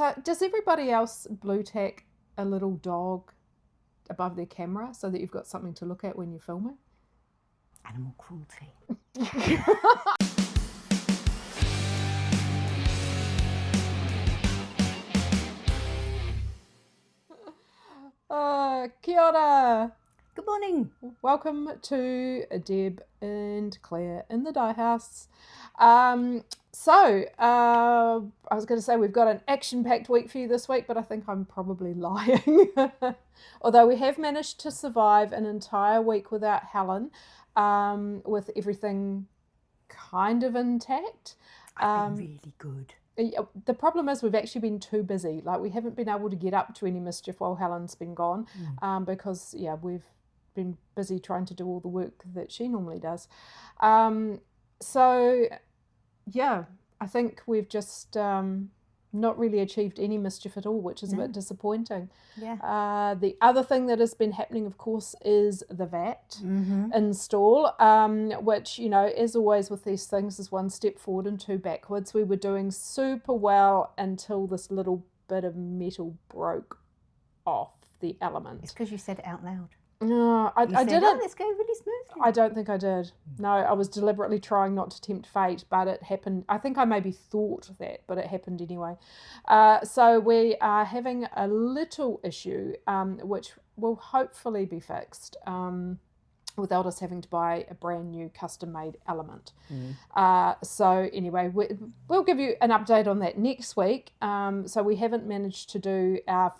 So does everybody else blue tack a little dog above their camera so that you've got something to look at when you're filming? Animal cruelty. Kia ora. Good morning. Welcome to Deb and Claire in the Dye House. I was going to say we've got an action-packed week for you this week, but I think I'm probably lying. Although we have managed to survive an entire week without Helen, with everything kind of intact. I've been really good. The problem is we've actually been too busy. Like, we haven't been able to get up to any mischief while Helen's been gone, because we've been busy trying to do all the work that she normally does. I think we've just not really achieved any mischief at all, which is a bit disappointing. Yeah. The other thing that has been happening, of course, is the VAT install, which, you know, as always with these things, is one step forward and two backwards. We were doing super well until this little bit of metal broke off the element. It's because you said it out loud. No, I didn't. Oh, let's go really smoothly. I don't think I did. No, I was deliberately trying not to tempt fate, but it happened. I think I maybe thought that, but it happened anyway. So we are having a little issue, which will hopefully be fixed without us having to buy a brand new custom-made element. So anyway, we'll give you an update on that next week. So we haven't managed to do our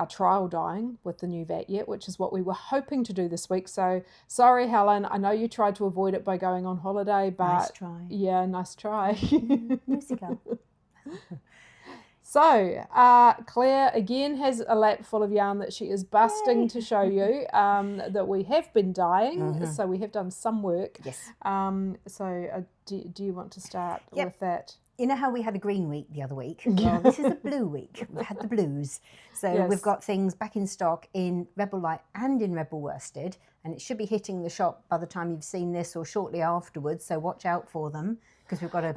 trial dyeing with the new VAT yet, which is what we were hoping to do this week. So sorry, Helen, I know you tried to avoid it by going on holiday, but nice try. Yeah, nice try. Musical. So Claire again has a lap full of yarn that she is busting to show you, that we have been dyeing. So we have done some work. Yes. Do you want to start with that? You know how we had a green week the other week? Well, this is a blue week. We've had the blues. So we've got things back in stock in Rebel Light and in Rebel Worsted, and it should be hitting the shop by the time you've seen this or shortly afterwards, so watch out for them, because we've got to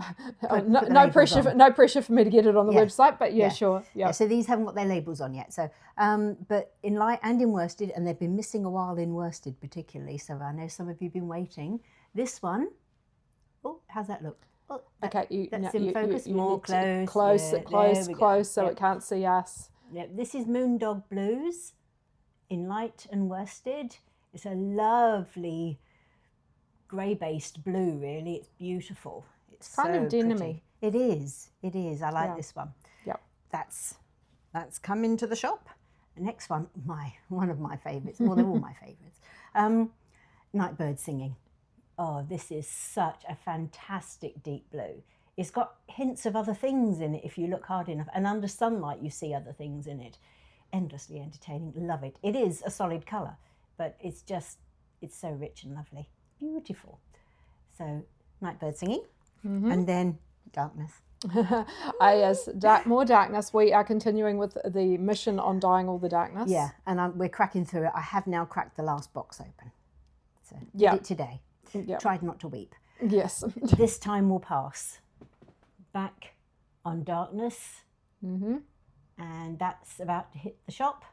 no pressure for me to get it on the website, but sure. Yeah, so these haven't got their labels on yet. So, but in Light and in Worsted, and they've been missing a while in Worsted particularly, so I know some of you have been waiting. This one, how's that look? Okay, that's in focus. More close, close, so it can't see us. Yeah, this is Moondog Blues in Light and Worsted. It's a lovely grey-based blue, really. It's beautiful. It's kind of denim-y. It is. I like this one. Yep. That's come into the shop. The next one, one of my favourites. Well, they're all my favourites. Nightbird Singing. Oh, this is such a fantastic deep blue. It's got hints of other things in it if you look hard enough. And under sunlight, you see other things in it. Endlessly entertaining. Love it. It is a solid colour, but it's so rich and lovely. Beautiful. So, Nightbird Singing. And then Darkness. Yes, more darkness. We are continuing with the mission on dyeing all the darkness. Yeah, and we're cracking through it. I have now cracked the last box open. So, did it today. Tried not to weep. Yes. This time will pass. Back on Darkness. And that's about to hit the shop.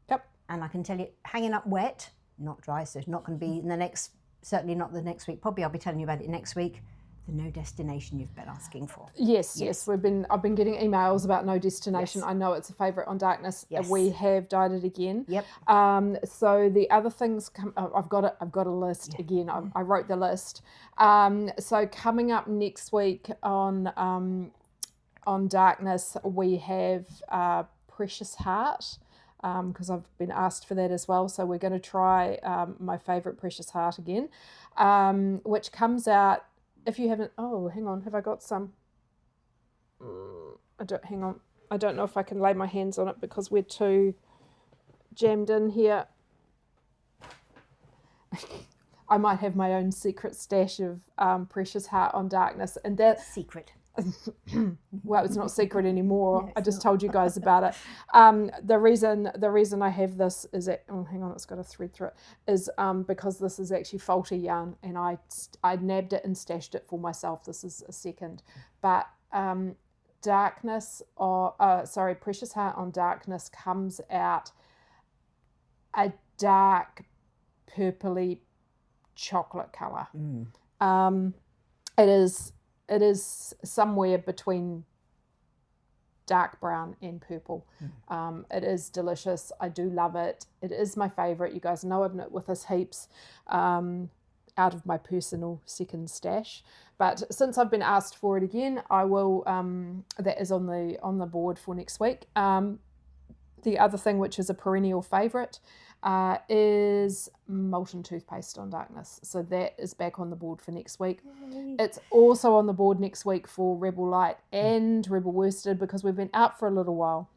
Yep. And I can tell you, hanging up wet, not dry, so it's not going to be in the next, certainly not the next week. Probably I'll be telling you about it next week. The No Destination you've been asking for. Yes. I've been getting emails about No Destination. I know it's a favourite on Darkness. We have dyed it again. Yep. So the other things I've got a list again. I wrote the list. So coming up next week on Darkness, we have Precious Heart, because I've been asked for that as well. So we're going to try my favourite Precious Heart again, which comes out. If you haven't, hang on, have I got some? Hang on. I don't know if I can lay my hands on it because we're too jammed in here. I might have my own secret stash of Precious Heart on Darkness, and that secret. well, it's not secret anymore. No, I it's just not. told you guys about it. The reason I have this is that, oh, hang on, it's got a thread through it, is because this is actually faulty yarn, and I nabbed it and stashed it for myself. This is a second, but Precious Heart on Darkness comes out a dark purpley chocolate color. It is somewhere between dark brown and purple. It is delicious. I do love it. It is my favorite. You guys know I've knit with this heaps out of my personal second stash. But since I've been asked for it again, I will. That is on the board for next week. The other thing, which is a perennial favorite, is Molten Toothpaste on Darkness. So that is back on the board for next week. Yay. It's also on the board next week for Rebel Light and Rebel Worsted, because we've been out for a little while.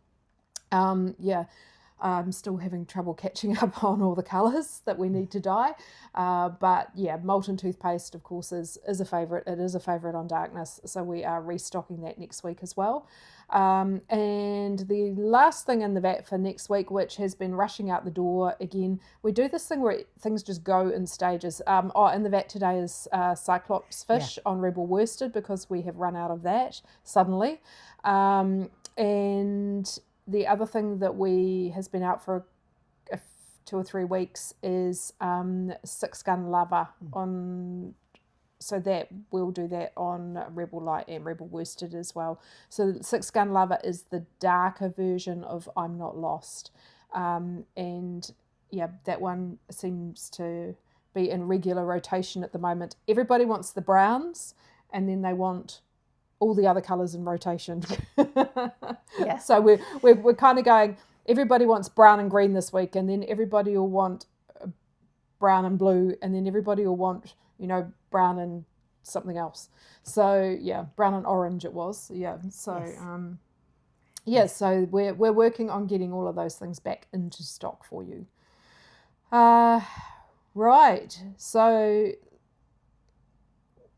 I'm still having trouble catching up on all the colours that we need to dye. But yeah, Molten Toothpaste, of course, is a favourite. It is a favourite on Darkness. So we are restocking that next week as well. And the last thing in the vat for next week, which has been rushing out the door again, we do this thing where things just go in stages. In the vat today is Cyclops Fish on Rebel Worsted, because we have run out of that suddenly. And the other thing that has been out for 2 or 3 weeks is 6-gun Lover on. So that we'll do that on Rebel Light and Rebel Worsted as well. So 6-gun Lover is the darker version of I'm Not Lost. And yeah, that one seems to be in regular rotation at the moment. Everybody wants the browns, and then they want all the other colours in rotation. Yeah. So we're kind of going, everybody wants brown and green this week, and then everybody will want brown and blue, and then everybody will want, brown and something else. So yeah, brown and orange it was. Yeah. So yes. So we're working on getting all of those things back into stock for you. Right. So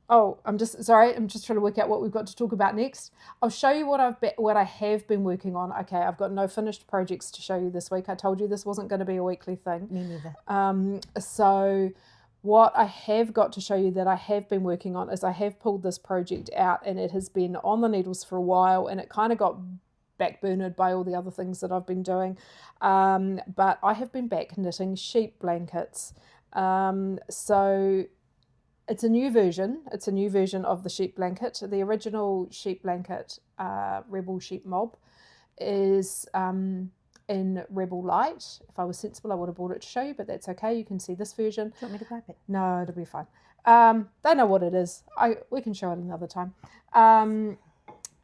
I'm just trying to work out what we've got to talk about next. I'll show you what I have been working on. Okay, I've got no finished projects to show you this week. I told you this wasn't going to be a weekly thing. Me neither. So what I have got to show you that I have been working on is I have pulled this project out, and it has been on the needles for a while, and it kind of got backburnered by all the other things that I've been doing. But I have been back knitting sheep blankets. So it's a new version. It's a new version of the sheep blanket. The original sheep blanket, Rebel Sheep Mob, is in Rebel Light. If I was sensible, I would have brought it to show you, but that's okay. You can see this version. Do you want me to grab it? No, it'll be fine. They know what it is. We can show it another time.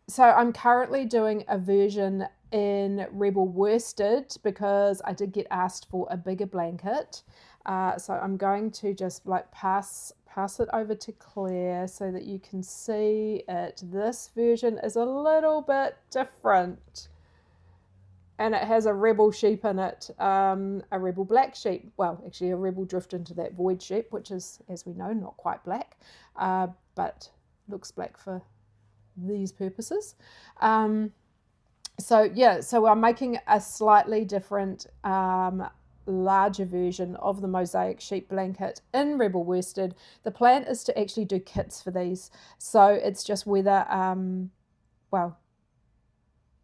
So I'm currently doing a version in Rebel Worsted, because I did get asked for a bigger blanket. So I'm going to just pass it over to Claire so that you can see it. This version is a little bit different, and it has a rebel sheep in it, a rebel black sheep. Well, actually a rebel drift into that void sheep, which is, as we know, not quite black, but looks black for these purposes. So I'm making a slightly different larger version of the mosaic sheep blanket in Rebel Worsted. The plan is to actually do kits for these, so it's just whether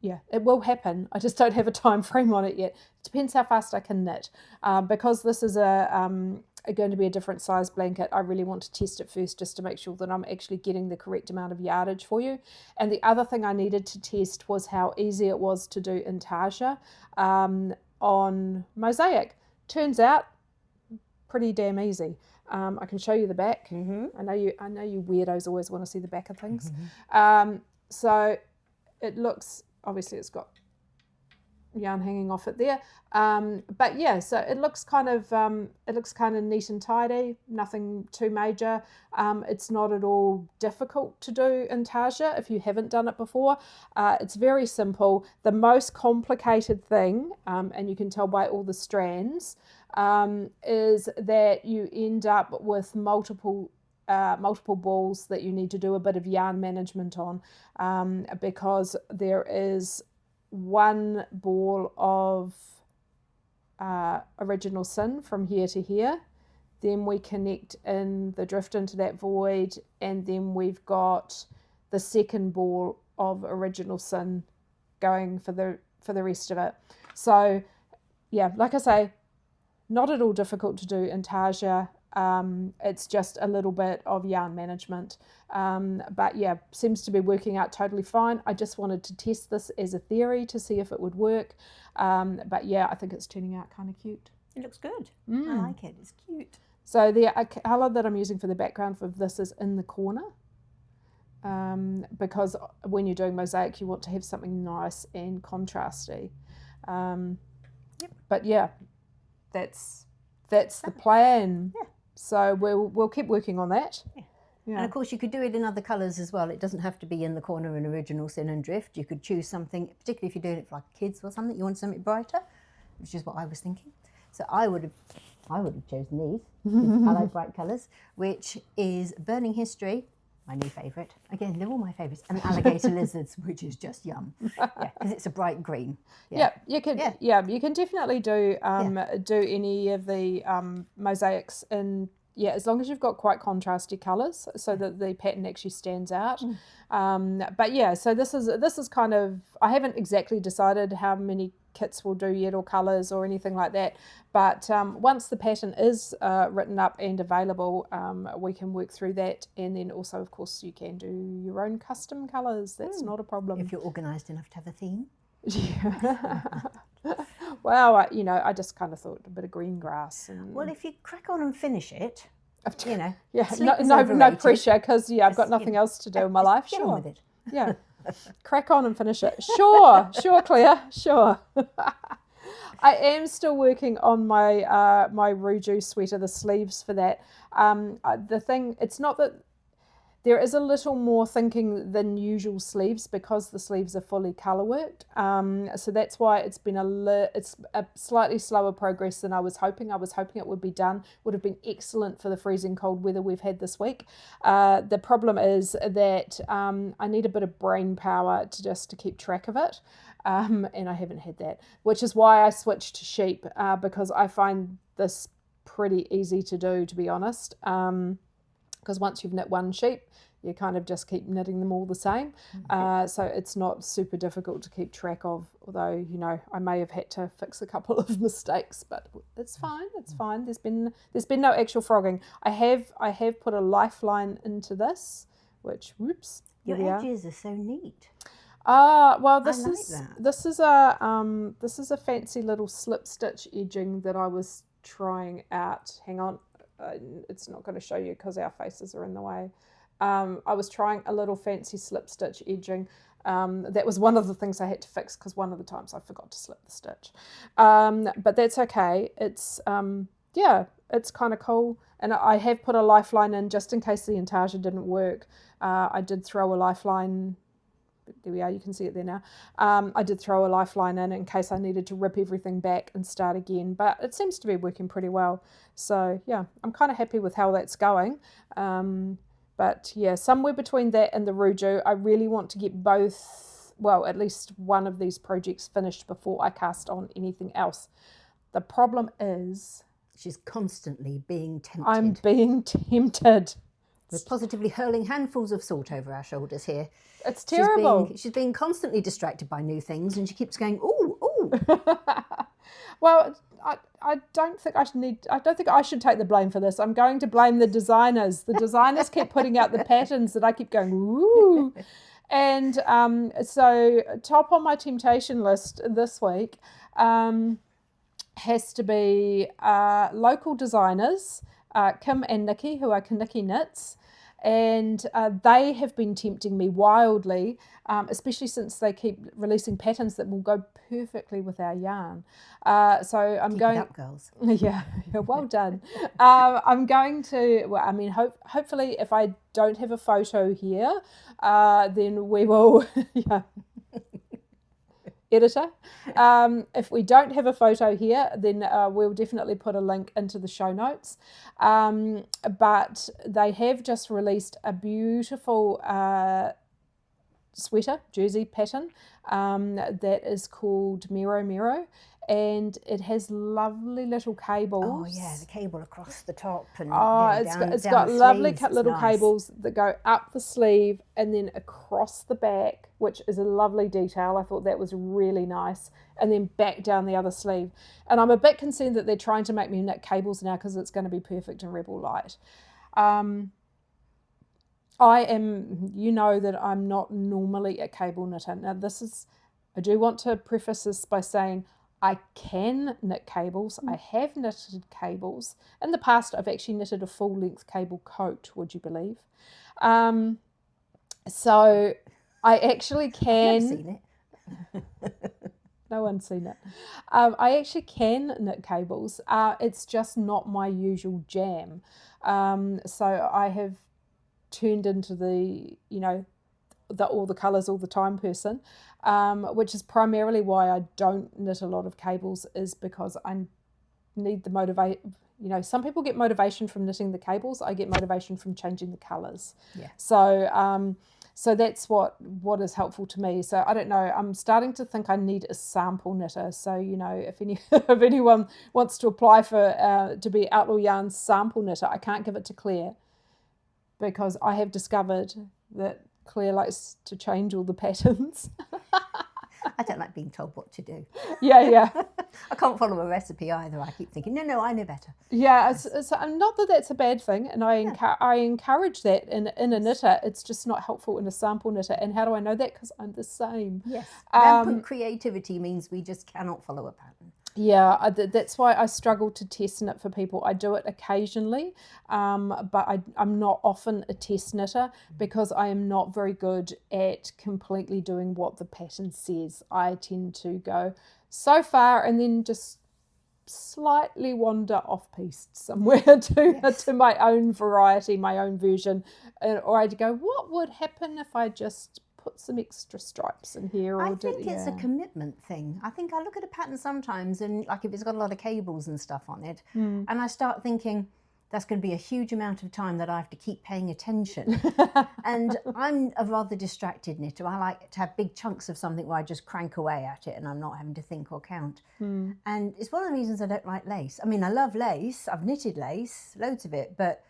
it will happen. I just don't have a time frame on it yet. It depends how fast I can knit. Because this is going to be a different size blanket, I really want to test it first, just to make sure that I'm actually getting the correct amount of yardage for you. And the other thing I needed to test was how easy it was to do intarsia on mosaic. Turns out pretty damn easy. I can show you the back. Mm-hmm. I know you weirdos always want to see the back of things. Mm-hmm. So it looks, obviously it's got yarn hanging off it there, but yeah, so it looks kind of neat and tidy, nothing too major. It's not at all difficult to do intarsia if you haven't done it before. It's very simple. The most complicated thing, and you can tell by all the strands, is that you end up with multiple multiple balls that you need to do a bit of yarn management on, because there is one ball of original sin from here to here. Then we connect in the drift into that void, and then we've got the second ball of original sin going for the rest of it. So yeah, like I say, not at all difficult to do intarsia. It's just a little bit of yarn management, but yeah, seems to be working out totally fine. I just wanted to test this as a theory to see if it would work, but yeah, I think it's turning out kind of cute. It looks good. I like it. It's cute. So the colour that I'm using for the background for this is in the corner, because when you're doing mosaic you want to have something nice and contrasty. But yeah, that's the plan. Yeah. So we'll keep working on that. Yeah. Yeah. And of course you could do it in other colours as well. It doesn't have to be in the corner in original sin and drift. You could choose something, particularly if you're doing it for like kids or something, you want something brighter, which is what I was thinking. So I would have chosen these. I like bright colours, which is Burning History, my new favourite. Again, they're all my favourites. And Alligator Lizards, which is just yum. Yeah, because it's a bright green. Yeah, you can. Yeah, you can definitely do any of the mosaics in. Yeah, as long as you've got quite contrasty colours, so that the pattern actually stands out. But yeah, so this is kind of, I haven't exactly decided how many kits we'll do yet or colours or anything like that. But once the pattern is written up and available, we can work through that. And then also, of course, you can do your own custom colours. That's not a problem. If you're organised enough to have a theme. Yeah. Well, I just kind of thought a bit of green grass. And... Well, if you crack on and finish it, yeah, no pressure, because I've got nothing else to do in my life. Get on with it. Yeah, crack on and finish it. Sure, Claire, sure. I am still working on my my Ruju sweater, the sleeves for that. The thing, it's not that. There is a little more thinking than usual sleeves because the sleeves are fully colour worked. So that's why it's been it's a slightly slower progress than I was hoping. I was hoping it would be done, would have been excellent for the freezing cold weather we've had this week. The problem is that I need a bit of brain power to keep track of it. And I haven't had that, which is why I switched to sheep, because I find this pretty easy to do, to be honest. Because once you've knit one sheep, you kind of just keep knitting them all the same. So it's not super difficult to keep track of, although, I may have had to fix a couple of mistakes, but it's fine, it's fine. There's been no actual frogging. I have put a lifeline into this, which, whoops. Your edges are so neat. Well, this is a fancy little slip stitch edging that I was trying out. Hang on. It's not going to show you because our faces are in the way. I was trying a little fancy slip stitch edging. That was one of the things I had to fix because one of the times I forgot to slip the stitch. But that's okay. It's it's kind of cool. And I have put a lifeline in just in case the intarsia didn't work. I did throw a lifeline. There we are, you can see it there now. I did throw a lifeline in case I needed to rip everything back and start again, but it seems to be working pretty well. So yeah, I'm kind of happy with how that's going. But yeah, somewhere between that and the Ruju, I really want to get both, well, at least one of these projects finished before I cast on anything else. The problem is... She's constantly being tempted. I'm being tempted. We're positively hurling handfuls of salt over our shoulders here. It's terrible. She's being constantly distracted by new things, and she keeps going, ooh, ooh. Well, I don't think I should take the blame for this. I'm going to blame the designers. The designers keep putting out the patterns that I keep going, ooh. And so top on my temptation list this week has to be local designers, Kim and Nikki, who are Kaniki Knits. And they have been tempting me wildly, especially since they keep releasing patterns that will go perfectly with our yarn. So I'm Keep going. It up, girls. Yeah, well done. I'm going to. Well, I mean, hopefully, if I don't have a photo here, then we will. Yeah. editor. If we don't have a photo here, then we'll definitely put a link into the show notes. But they have just released a beautiful sweater, jersey pattern that is called Miro Miro, and it has lovely little cables. Oh yeah, the cable across the top and it's got lovely little cables that go up the sleeve and then across the back, which is a lovely detail. I thought that was really nice, and then back down the other sleeve. And I'm a bit concerned that they're trying to make me knit cables now because it's going to be perfect in Rebel Light. I am, you know that I'm not normally a cable knitter. Now I do want to preface this by saying I can knit cables. I have knitted cables. In the past, I've actually knitted a full-length cable coat, would you believe? So I actually can... I've never seen it. No one's seen it. I actually can knit cables. It's just not my usual jam. So I have turned into the, all the colours all the time person, which is primarily why I don't knit a lot of cables, is because I need the motivation. Some people get motivation from knitting the cables. I get motivation from changing the colours. Yeah. So that's what is helpful to me. So I don't know. I'm starting to think I need a sample knitter. So if anyone wants to apply for to be Outlaw Yarn's sample knitter, I can't give it to Claire, because I have discovered that Claire likes to change all the patterns. I don't like being told what to do. Yeah. I can't follow a recipe either. I keep thinking, no, I know better. Yeah, it's not that that's a bad thing, and I encourage that in a knitter. It's just not helpful in a sample knitter. And how do I know that? Because I'm the same. Yes. Rampant creativity means we just cannot follow a pattern. Yeah, that's why I struggle to test knit for people. I do it occasionally, but I'm not often a test knitter because I am not very good at completely doing what the pattern says. I tend to go so far and then just slightly wander off-piste somewhere to my own variety, my own version. Or I'd go, what would happen if I just put some extra stripes in here? I think it's a commitment thing. I think I look at a pattern sometimes, and like if it's got a lot of cables and stuff on it, and I start thinking that's going to be a huge amount of time that I have to keep paying attention. And I'm a rather distracted knitter. I like to have big chunks of something where I just crank away at it and I'm not having to think or count. And it's one of the reasons I don't like lace. I mean, I love lace. I've knitted lace, loads of it, but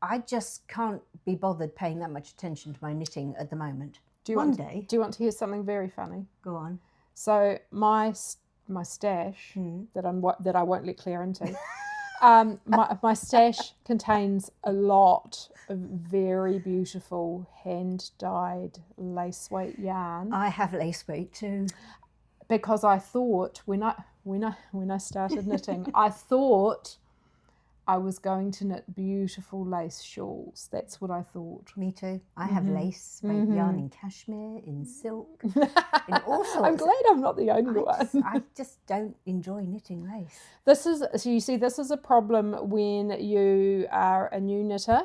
I just can't be bothered paying that much attention to my knitting at the moment. Do you want to hear something very funny? Go on. So my stash that I won't let Claire into. My stash contains a lot of very beautiful hand-dyed lace weight yarn. I have lace weight too. Because I thought when I started knitting, I thought I was going to knit beautiful lace shawls. That's what I thought. Me too. I have lace weight yarn in cashmere, in silk, in all sorts. I'm glad I'm not the only one. I just don't enjoy knitting lace. This is a problem when you are a new knitter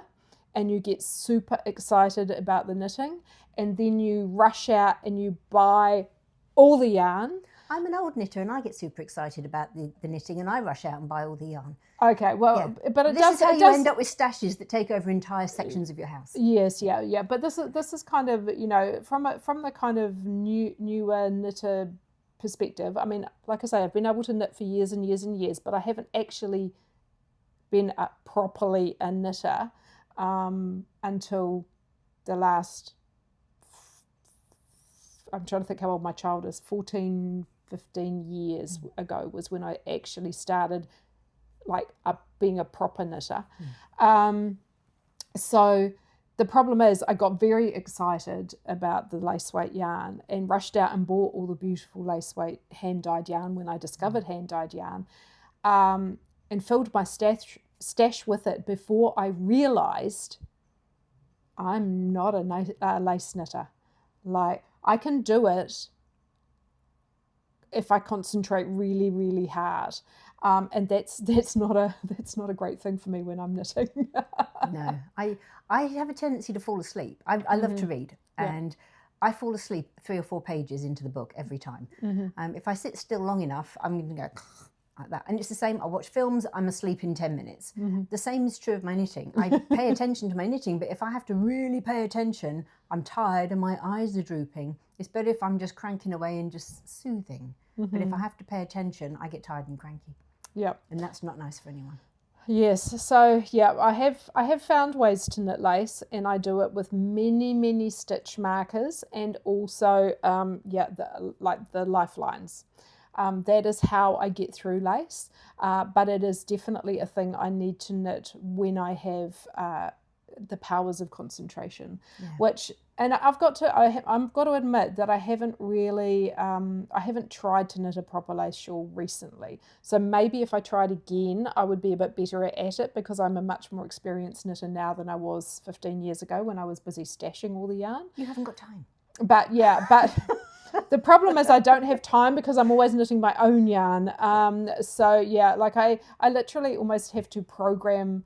and you get super excited about the knitting, and then you rush out and you buy all the yarn. I'm an old knitter and I get super excited about the knitting, and I rush out and buy all the yarn. Okay, well, but this is how you end up with stashes that take over entire sections of your house. Yes, yeah. But this is kind of, from the kind of newer knitter perspective. I mean, like I say, I've been able to knit for years and years and years, but I haven't actually been properly a knitter until the last. I'm trying to think how old my child is. 14, 15 years ago was when I actually started being a proper knitter. So the problem is I got very excited about the lace weight yarn and rushed out and bought all the beautiful lace weight hand-dyed yarn when I discovered hand-dyed yarn, and filled my stash with it before I realised I'm not a lace knitter. Like, I can do it if I concentrate really, really hard, and that's not a great thing for me when I'm knitting. No, I have a tendency to fall asleep. I love to read, and I fall asleep 3 or 4 pages into the book every time. If I sit still long enough, I'm going to go like that. And it's the same. I watch films, I'm asleep in 10 minutes. The same is true of my knitting. I pay attention to my knitting, but if I have to really pay attention, I'm tired and my eyes are drooping. It's better if I'm just cranking away and just soothing. But if I have to pay attention, I get tired and cranky. Yep. And that's not nice for anyone. Yes, so yeah, I have found ways to knit lace, and I do it with many stitch markers, and also the lifelines. That is how I get through lace, but it is definitely a thing I need to knit when I have the powers of concentration, which, and I've got to admit that I haven't really, I haven't tried to knit a proper lace shawl recently. So maybe if I tried again, I would be a bit better at it, because I'm a much more experienced knitter now than I was 15 years ago when I was busy stashing all the yarn. You haven't got time. But the problem is I don't have time because I'm always knitting my own yarn. So yeah, like I literally almost have to program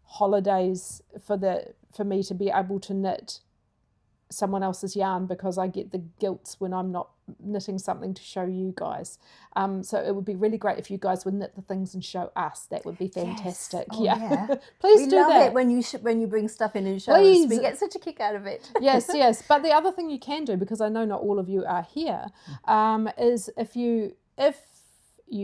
holidays for me to be able to knit someone else's yarn, because I get the guilt when I'm not knitting something to show you guys. So it would be really great if you guys would knit the things and show us. That would be fantastic. Yes. Oh, yeah. Please do that. We love it when you bring stuff in and show us. We get such a kick out of it. Yes. But the other thing you can do, because I know not all of you are here, is if you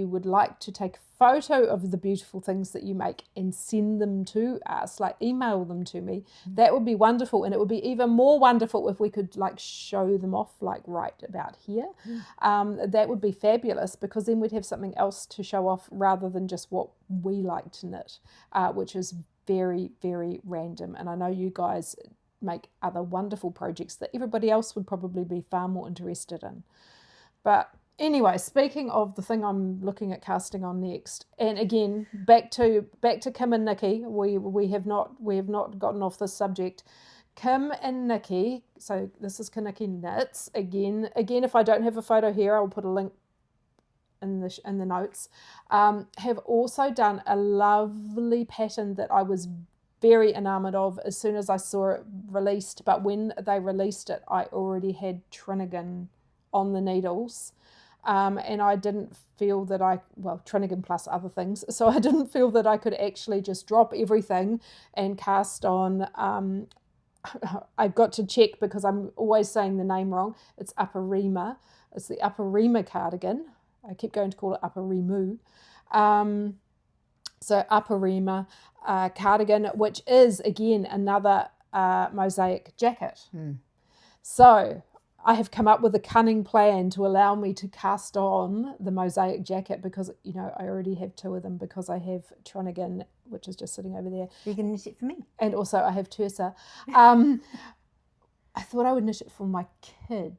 would like to take a photo of the beautiful things that you make and send them to us, like email them to me, that would be wonderful. And it would be even more wonderful if we could like show them off like right about here. That would be fabulous, because then we'd have something else to show off rather than just what we like to knit, which is very, very random. And I know you guys make other wonderful projects that everybody else would probably be far more interested in. But anyway, speaking of the thing I'm looking at casting on next, and again back to Kim and Nikki, we have not gotten off this subject. Kim and Nikki, so this is Kaniki Knits again. If I don't have a photo here, I'll put a link in the notes. Have also done a lovely pattern that I was very enamoured of as soon as I saw it released. But when they released it, I already had Trinnigan on the needles. And I didn't feel that Trinnigan plus other things, so I didn't feel that I could actually just drop everything and cast on. I've got to check because I'm always saying the name wrong. It's Upper Rima. It's the Upper Rima cardigan. I keep going to call it Upper Rimu. So Upper Rima cardigan, which is again another mosaic jacket. So I have come up with a cunning plan to allow me to cast on the mosaic jacket, because I already have 2 of them, because I have Trinnigan, which is just sitting over there. You're going to knit it for me. And also I have Tersa. I thought I would knit it for my kid.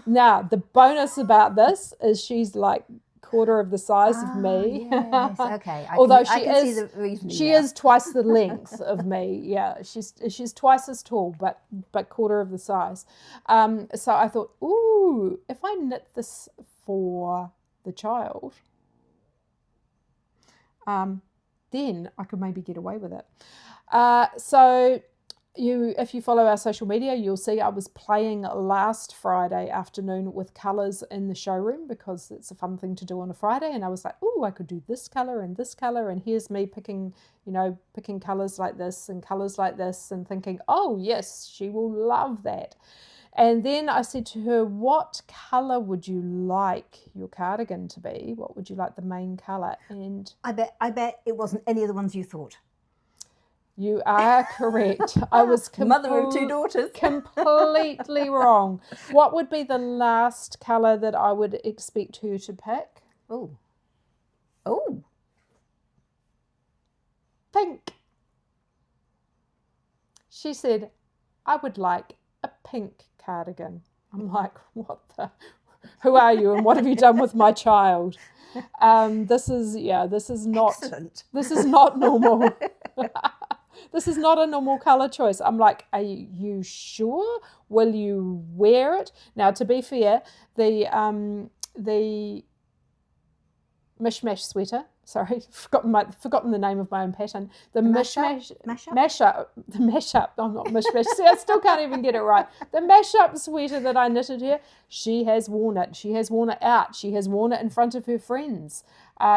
Now, the bonus about this is she's like quarter of the size of me. Yes, okay. Although she is twice the length of me. Yeah, she's twice as tall, but quarter of the size. So I thought, ooh, if I knit this for the child, then I could maybe get away with it. So if you follow our social media, you'll see I was playing last Friday afternoon with colours in the showroom, because it's a fun thing to do on a Friday, and I was like, oh, I could do this colour, and here's me picking colours like this and colours like this, and thinking, oh yes, she will love that. And then I said to her, what colour would you like your cardigan to be? What would you like the main colour? And I bet it wasn't any of the ones you thought. You are correct. I was mother of 2 daughters. Completely wrong. What would be the last colour that I would expect her to pick? Oh. Pink. She said, I would like a pink cardigan. I'm like, who are you and what have you done with my child? This is not Excellent. This is not normal. This is not a normal colour choice. I'm like, are you sure? Will you wear it? Now, to be fair, the mishmash sweater, Sorry, forgotten the name of my own pattern. The mashup? mashup. I'm not mishmash. See, I still can't even get it right. The mashup sweater that I knitted here, she has worn it. She has worn it out. She has worn it in front of her friends.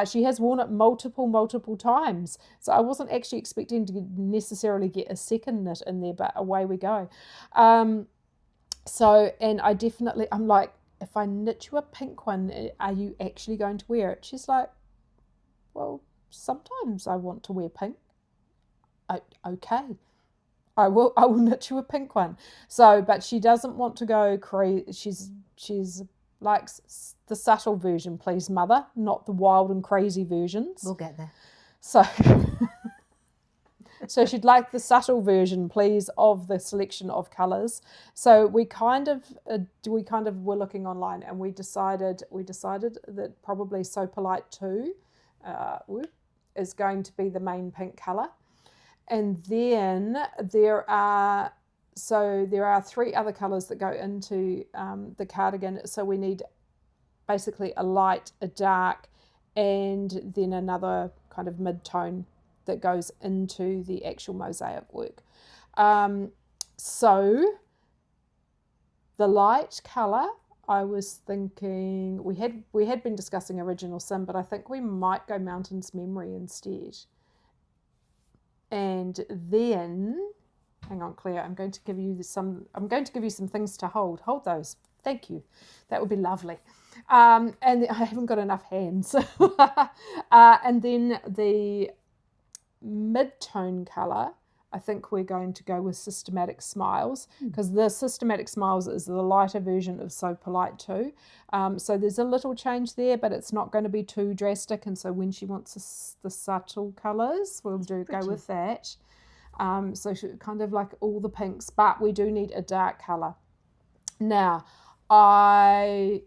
She has worn it multiple times. So I wasn't actually expecting to necessarily get a second knit in there, but away we go. So, and I'm like, if I knit you a pink one, are you actually going to wear it? She's like, well, sometimes I want to wear pink. Okay, I will knit you a pink one. So, but she doesn't want to go crazy. She's likes the subtle version, please, mother, not the wild and crazy versions. We'll get there. So, so she'd like the subtle version, please, of the selection of colours. So we kind of were looking online, and we decided that probably So Polite 2 is going to be the main pink colour. And then there are 3 other colours that go into the cardigan. So we need basically a light, a dark, and then another kind of mid-tone that goes into the actual mosaic work. So the light colour, I was thinking, we had been discussing Original Sin, but I think we might go Mountain's Memory instead. And then, hang on, Claire, I'm going to give you some things to hold. Hold those. Thank you. That would be lovely. And I haven't got enough hands. And then the mid-tone colour, I think we're going to go with Systematic Smiles, because the Systematic Smiles is the lighter version of So Polite 2. So there's a little change there, but it's not going to be too drastic. And so when she wants the subtle colours, we'll go with that. So she kind of like all the pinks, but we do need a dark colour. Now, I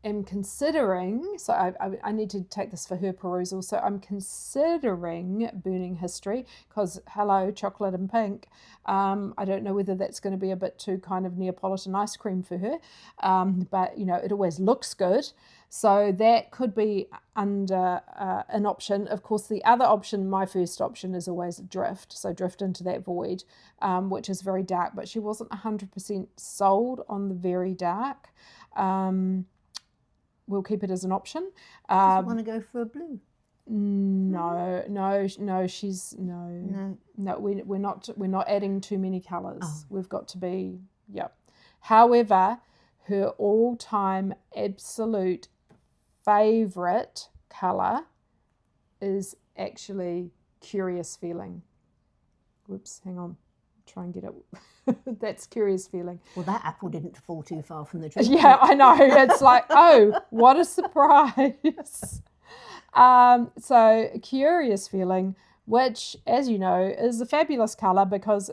am considering, so I need to take this for her perusal, so I'm considering Burning History, because hello, chocolate and pink. I don't know whether that's going to be a bit too kind of Neapolitan ice cream for her, but you know, it always looks good. So that could be under an option. Of course, the other option, my first option, is always Drift. So Drift into that void, which is very dark, but she wasn't 100% sold on the very dark. We'll keep it as an option. Doesn't want to go for a blue. No, we're not adding too many colours. Oh. We've got to be, yep. However, her all-time absolute favourite colour is actually Curious Feeling. Whoops, hang on. Try and get it. That's Curious Feeling. Well, that apple didn't fall too far from the tree. Yeah, I know. It's like, oh, what a surprise. So Curious Feeling, which, as you know, is a fabulous colour, because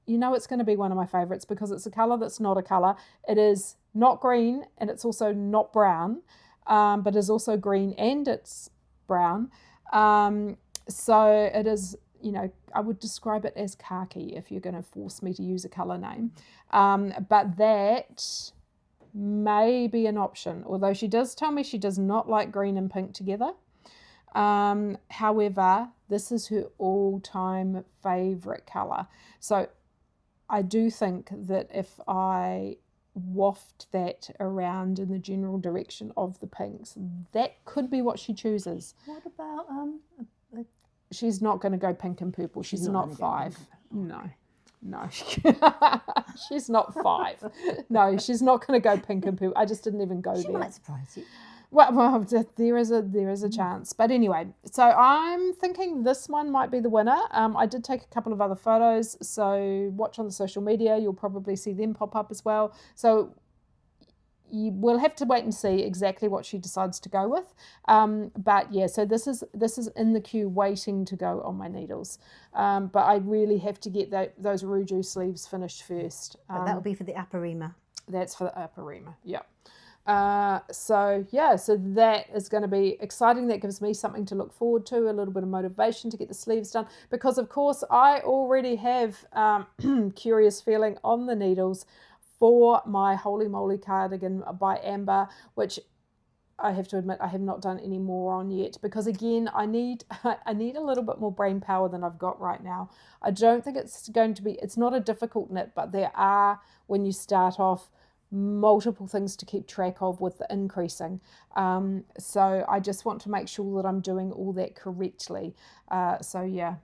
you know it's going to be one of my favourites, because it's a colour that's not a colour. It is not green, and it's also not brown, but is also green and it's brown. So it is, you know, I would describe it as khaki if you're going to force me to use a colour name. But that may be an option, although she does tell me she does not like green and pink together. However, this is her all-time favourite colour. So I do think that if I waft that around in the general direction of the pinks, that could be what she chooses. What about She's not going to go pink and purple. She's not 5. No. She's not 5. No, she's not going to go pink and purple. I just didn't even go there. She might surprise you. Well, there is a chance. But anyway, so I'm thinking this one might be the winner. I did take a couple of other photos, so watch on the social media. You'll probably see them pop up as well. So you will have to wait and see exactly what she decides to go with. But yeah, so this is in the queue waiting to go on my needles. But I really have to get those Ruju sleeves finished first. But that will be for the Aparima. That's for the Aparima, yeah. So that is going to be exciting. That gives me something to look forward to, a little bit of motivation to get the sleeves done, because of course I already have Curious Feeling on the needles for my Holy Moly cardigan by Amber, which I have to admit I have not done any more on yet, because again I need a little bit more brain power than I've got right now. I don't think it's not a difficult knit, but there are, when you start off, multiple things to keep track of with the increasing. So I just want to make sure that I'm doing all that correctly. So yeah.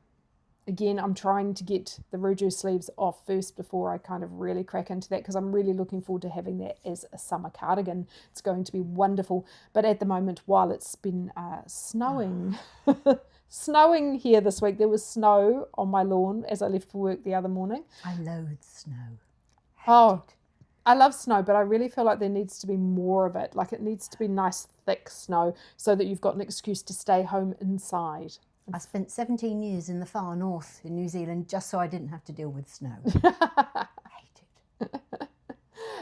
Again, I'm trying to get the Ruju sleeves off first before I kind of really crack into that, because I'm really looking forward to having that as a summer cardigan. It's going to be wonderful. But at the moment, while it's been snowing, snowing here this week, there was snow on my lawn as I left for work the other morning. I loathe snow. Oh, I love snow, but I really feel like there needs to be more of it. Like, it needs to be nice, thick snow so that you've got an excuse to stay home inside. I spent 17 years in the far north in New Zealand just so I didn't have to deal with snow. I hate it.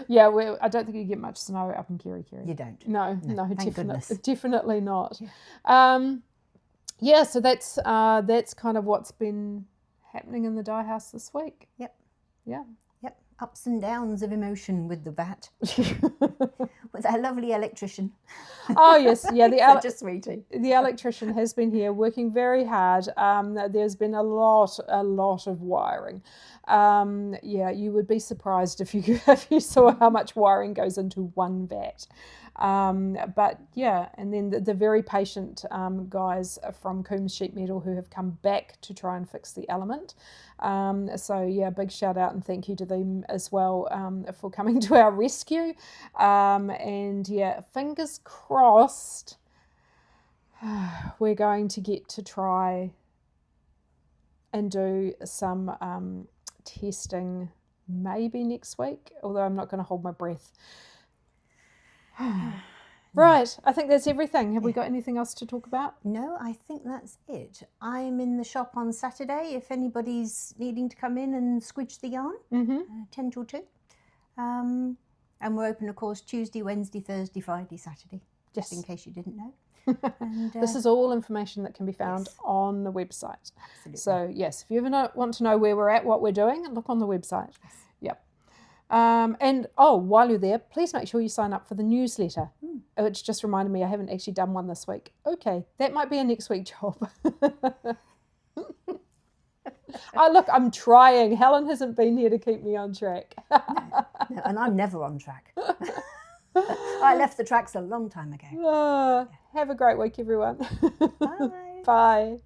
Yeah, I don't think you get much snow up in Kerikeri. You don't? No, definitely not. Yeah. So that's kind of what's been happening in the dye house this week. Yep. Yeah. Yep. Ups and downs of emotion with the vat. With our lovely electrician. Oh yes, yeah. Such a sweetie. The electrician has been here working very hard. There's been a lot of wiring. Yeah, you would be surprised if you saw how much wiring goes into one vat. But yeah, and then the very patient guys from Coombs Sheet Metal who have come back to try and fix the element. So yeah, big shout out and thank you to them as well for coming to our rescue. And yeah, fingers crossed we're going to get to try and do some testing maybe next week, although I'm not going to hold my breath. Right, I think that's everything. Have we got anything else to talk about? No, I think that's it. I'm in the shop on Saturday if anybody's needing to come in and squidge the yarn, 10 till 2. And we're open, of course, Tuesday, Wednesday, Thursday, Friday, Saturday, just in case you didn't know. And, this is all information that can be found on the website. Absolutely. So yes, if you ever want to know where we're at, what we're doing, look on the website. Yes. Yep. And while you're there, please make sure you sign up for the newsletter. Which just reminded me I haven't actually done one this week. Okay, that might be a next week job. Oh look, I'm trying. Helen hasn't been here to keep me on track. No, and I'm never on track. I left the tracks a long time ago. Have a great week, everyone. Bye. Bye.